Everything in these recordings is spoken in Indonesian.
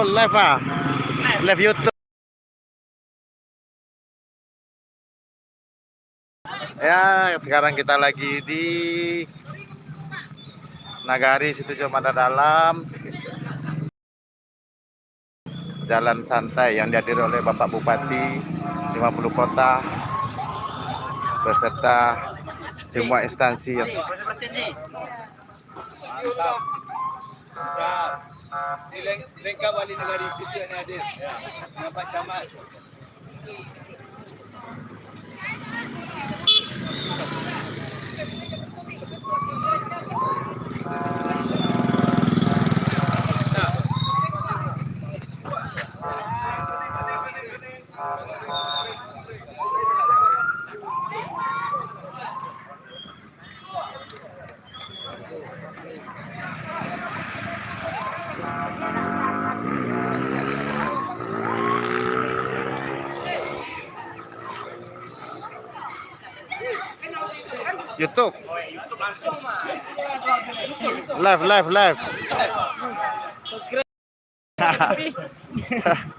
Aku live ah. Live YouTube. Ya, sekarang kita lagi di Nagari situ Mata Dalam. Jalan santai yang dihadiri oleh Bapak Bupati 50 kota beserta semua instansi. Lengkap wali negara situ yang hadir. Bapak Camat. YouTube. Live. Subscribe.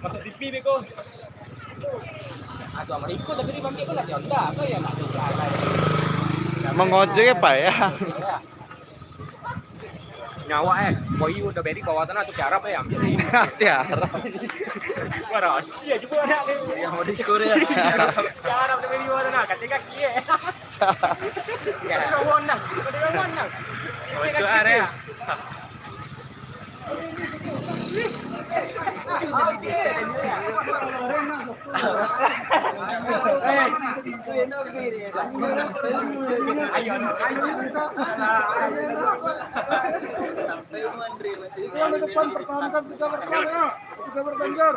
Masuk TV beko. Aduh, mau ikut tapi di bangkit kau nak jonda. Kau ya nak Mengojek apa ya? nyawa boy udah beri bawa tanah tuh cara apa ya ambil ini. Tiara. Wah rahasia juga ada yang mau di Korea. Cara udah beri bawa tanah ketika kia. Kau menang, kau menang. Itu area. Yang di depan pertahankan kita bersama ya. Kita berganjar.